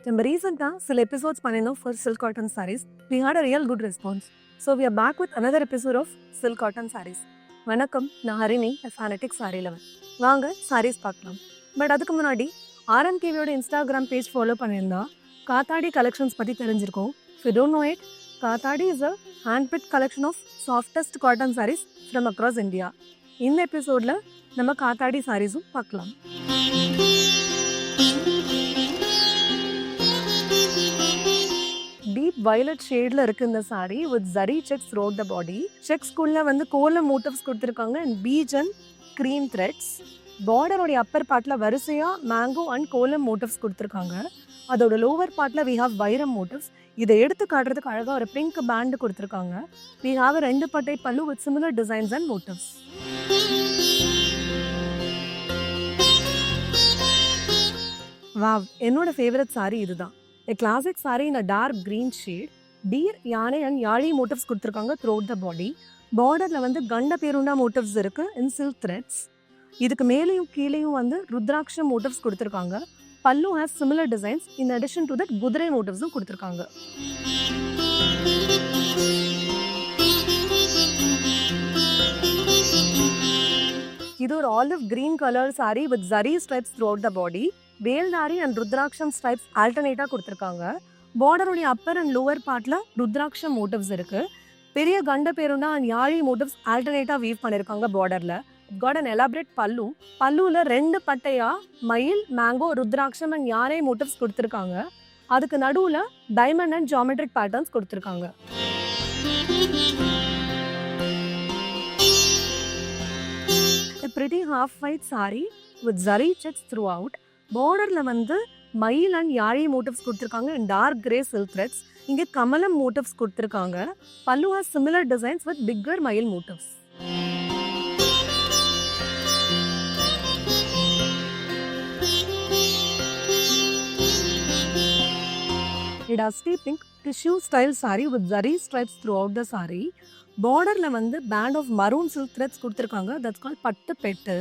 நம்ம ரீசெண்டாக சில எபிசோட்ஸ் பண்ணியிருந்தோம் for silk cotton sarees. We had a real good response. So we are back with another episode of silk cotton sarees. வணக்கம், நான் Harini, fanatic sorry lower. வாங்க சாரீஸ் பார்க்கலாம். But அதுக்கு முன்னாடி ஆர்எம்கேவியோட இன்ஸ்டாகிராம் பேஜ் ஃபாலோ பண்ணியிருந்தா காத்தாடி கலெக்ஷன்ஸ் பற்றி தெரிஞ்சிருக்கோம். If you don't know it, Kaathadi is a hand-picked collection of softest cotton sarees from across India. இந்த எபிசோடில் நம்ம காத்தாடி சாரீஸும் பார்க்கலாம். டீப் வயலட் ஷேடில் இருக்கு இந்த sari with zari checks through the body. செக்ஸ்குள்ள வந்து கோலம் மோட்டிவ்ஸ் கொடுத்துருக்காங்க and peach and cream threads. பார்டரோடைய அப்பர் பார்ட்டில் வரிசையாக மேங்கோ அண்ட் கோலம் மோட்டிவ்ஸ் கொடுத்துருக்காங்க. அதோட லோவர் பார்ட்டில் வி ஹாவ் வைரம் மோட்டிவ்ஸ். இதை எடுத்து காட்டுறதுக்கு அழகாக ஒரு பிங்க் பேண்டு கொடுத்துருக்காங்க. வி ஹாவ் 2 பட்டை பல்லு with similar designs and motives. Wow, என்னோட ஃபேவரட் சாரீ இதுதான். A classic saree in a dark green shade. Deer, யானை அண்ட் யாழி மோட்டிவ்ஸ் கொடுத்துருக்காங்க த்ரூட் த பாடி. பார்டரில் வந்து கண்ட பேருண்டா மோட்டிவ்ஸ் இருக்கு இன் சில்க் த்ரெட்ஸ். இதுக்கு மேலேயும் கீழேயும் வந்து ருத்ராட்ச மோட்டிவ்ஸ் கொடுத்துருக்காங்க. Pallu has similar designs. In addition to that குதிரை மோட்டிவ்ஸும் கொடுத்துருக்காங்க. இது ஒரு olive green colour sari with zari stripes throughout the body. வேல்தாரி அண்ட் ருத்ராட்சம் ஸ்ட்ரைப்ஸ் ஆல்டர்னேட்டாக கொடுத்துருக்காங்க. பார்டருடைய அப்பர் அண்ட் லோவர் பார்ட்டில் ருத்ராட்சம் மோட்டிவ்ஸ் இருக்கு. பெரிய கண்ட பேருண்டா அண்ட் யாழி மோட்டிவ்ஸ் ஆல்டர்னேட்டாக வீவ் பண்ணியிருக்காங்க பார்டரில். காட் அன் எலாபரேட் பல்லு. பல்லுவில் 2 பட்டையா மயில், மேங்கோ, ருத்ராட்சம் அண்ட் யானை மோட்டிவ்ஸ் கொடுத்துருக்காங்க. அதுக்கு நடுவில் டைமண்ட் அண்ட் ஜாமெட்ரிக் பேட்டர்ன்ஸ் கொடுத்துருக்காங்க. A pretty half white saree with zari checks throughout. பார்டரில் வந்து மயில் அண்ட் யாழி மோட்டிவ்ஸ் கொடுத்துருக்காங்க and dark grey silk threads. இங்கே கமலம் மோட்டிவ்ஸ் கொடுத்துருக்காங்க. Pallu has similar designs with bigger மயில் motifs. A dusty pink tissue style saree with zari stripes throughout the saree. பார்டரில் வந்து band of maroon silk threads கொடுத்துருக்காங்க. That's called பட்டு பெட்டு.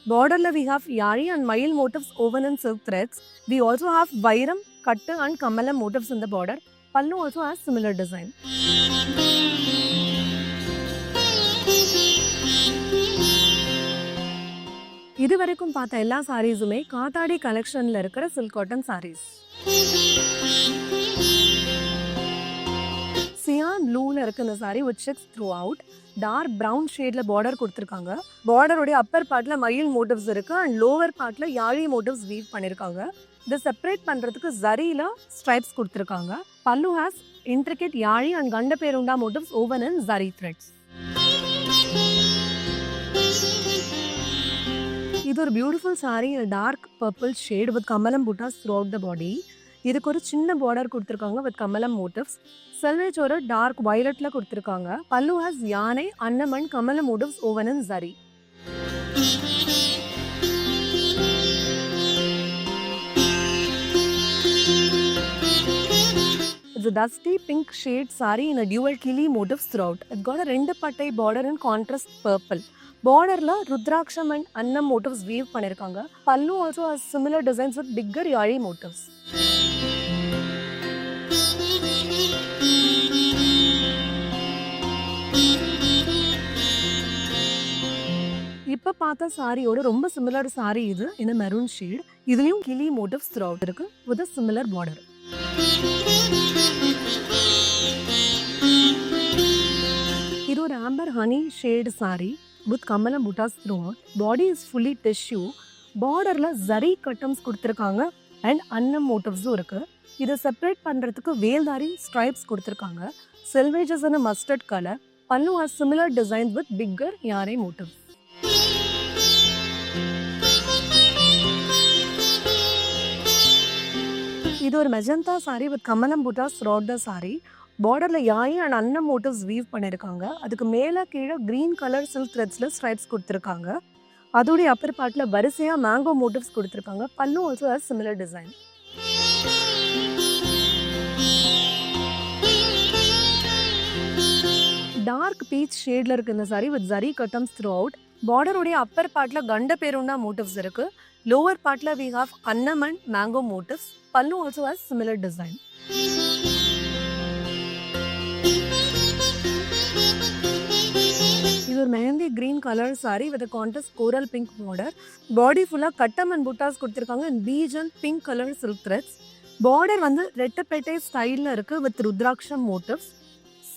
Borderல we have yari and mayil motifs woven in silk threads. We also have vairam, kattu and kamalam motifs in the border. Pallu also has similar design. இதுவரைக்கும் பார்த்த எல்லா சாரீஸுமே காத்தாடி கலெக்ஷன்ல இருக்கிற சில்க் காட்டன் சாரீஸ். சியான் ப்ளூல இருக்கு இந்த sari with checks throughout. Dark brown ஷேட்ல பார்டர் கொடுத்துருக்காங்க. பார்டருடைய அப்பர் பார்ட்ல மயில் மோட்டிவ்ஸ் இருக்கு அண்ட் லோவர் பார்ட்ல யாழி மோட்டிவ்ஸ் வீவ் பண்ணிருக்காங்க. இதை செப்பரேட் பண்றதுக்கு ஜரியில ஸ்ட்ரைப்ஸ் கொடுத்துருக்காங்க. Pallu has intricate yali and Ganda Berunda motifs woven in zari threads. இது ஒரு beautiful sari dark purple shade with kamalam buttas throughout the பாடி. இதுக்கு ஒரு சின்ன பார்டர் கொடுத்துருக்காங்க வித் கமலம் மோட்டிவ்ஸ். செல்வேஜ் ஒரு டார்க் வயலட்ல கொடுத்துருக்காங்க. பல்லு ஹாஸ் யானை, அன்னம் அண்ட் கமலம் motifs woven in zari. It's a dusty pink shade saree in a dual kili motifs throughout. It got a 2 பட்டை border in contrast purple. பார்டர்ல ருத்ராட்சம் அண்ட் அன்னம் மோட்டிவ்ஸ் வீவ் பண்ணிருக்காங்க. Pallu also has similar designs with bigger yali motifs. இப்போ பார்த்த சாரியோட ரொம்ப similar sorry இது இந்த மெரூன் ஷேட். இதுலயும் கிளி மோட்டிவ்ஸ் த்ரூ அவுட் இருக்கு வித் a similar border. இது ஒரு amber honey shade sari with kamalam buttas throughout. Body is fully tissue. பார்டர்ல ஜரி கட்டம்ஸ் கொடுத்துருக்காங்க அண்ட் அன்னம் மோட்டிவ்ஸும் இருக்கு. இதை செப்பரேட் பண்றதுக்கு வேல்தாரி ஸ்ட்ரைப்ஸ் கொடுத்துருக்காங்க. செல்வேஜஸ் இன் மஸ்டர்ட் கலர். பல்லு has similar designs with bigger யானை மோட்டிவ்ஸ். இது ஒரு magenta sorry with kamalam buttas throughout the sorry. பார்டர்ல யாய் அண்ட் அன்னம் மோட்டிவ்ஸ் வீவ் பண்ணிருக்காங்க. அதுக்கு மேல கீழே கிரீன் கலர் சில்க் த்ரெட்ஸ்ல ஸ்ட்ரைப்ஸ் கொடுத்துருக்காங்க. அதோடைய அப்பர் பார்ட்ல வரிசையா மேங்கோ மோட்டிவ்ஸ் கொடுத்துருக்காங்க. Pallu also has similar design. Dark peach ஷேட்ல இருக்கு இந்த sari with zari kattams throughout. பார்டருடைய அப்பர் பார்ட்ல கண்ட பேருண்டா மோட்டிவ்ஸ் இருக்கு. லோவர் பார்ட்ல we have annam and mango motifs. Pallu also has similar design. இது ஒரு mehndi green colour saree with a contrast coral pink border. Body ஃபுல்லா கட்டம் அண்ட் புட்டாஸ் கொடுத்துருக்காங்க and peach and pink colour silk threads. Border வந்து ரெட்டப்பேட்டை ஸ்டைலில் இருக்கு வித் ருத்ராட்சம் மோட்டிவ்ஸ்.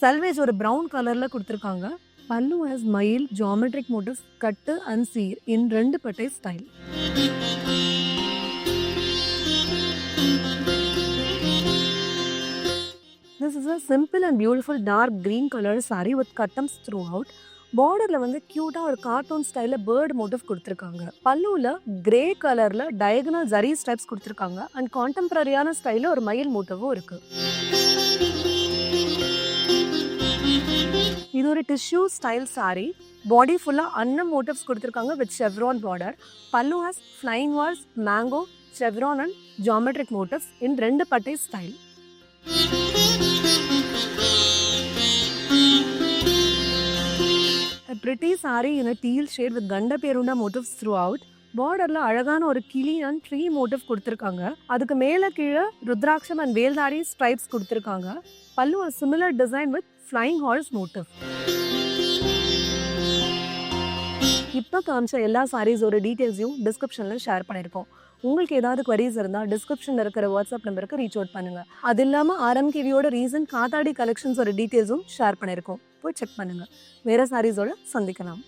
செல்வேஜ் ஒரு ப்ரௌன் கலர்ல கொடுத்துருக்காங்க. பல்லு ஹேஸ் மயில் ஜியோமெட்ரிக் மோட்டிவ்ஸ் கட்டு அண்ட் சீர் இன் 2 pattai style. This is a simple and beautiful dark green color saree with cuttums throughout. பார்டர்ல வந்து கியூட்டா ஒரு கார்ட்டூன் ஸ்டைல்ல பேர்ட் மோட்டிவ் கொடுத்துருக்காங்க. பல்லுல கிரே கலர்ல டயகனல் ஜரி ஸ்ட்ரைப்ஸ் கொடுத்துருக்காங்க அண்ட் கான்டெம்பரரியான ஸ்டைல்ல ஒரு மயில் மோட்டிவும் இருக்கு. இது ஒரு டிஷ்யூ ஸ்டைல் saree. பாடி ஃபுல்லா அன்னம் மோட்டிவ்ஸ் கொடுத்துருக்காங்க with chevron border. Pallu has flying walls mango chevron and geometric motifs in 2 pattai style. A pretty saree in a teal shade with கண்ட பேருண்டா motifs throughout. பார்டர்ல அழகான ஒரு கிளி அண்ட் ட்ரீ மோட்டிவ் கொடுத்துருக்காங்க. அதுக்கு மேல கீழே ருத்ராட்சம் அண்ட் வேல்தாரி ஸ்ட்ரைப்ஸ் கொடுத்துருக்காங்க. பல்லு a similar design with flying horse motif. இப்போ காமிச்ச எல்லா சாரீஸோட டீட்டெயில்ஸையும் டிஸ்கிரிப்ஷனில் ஷேர் பண்ணியிருக்கோம். உங்களுக்கு ஏதாவது குவரிஸ் இருந்தால் டிஸ்கிரிப்ஷனில் இருக்கிற வாட்ஸ்அப் நம்பருக்கு ரீச் அவுட் பண்ணுங்கள். அது இல்லாமல் RMKVயோட ரீசன்ட் காத்தாடி கலெக்ஷன்ஸோட டீட்டெயில்ஸும் ஷேர் பண்ணியிருக்கோம். போய் செக் பண்ணுங்கள். வேறு சாரீஸோட சந்திக்கலாம்.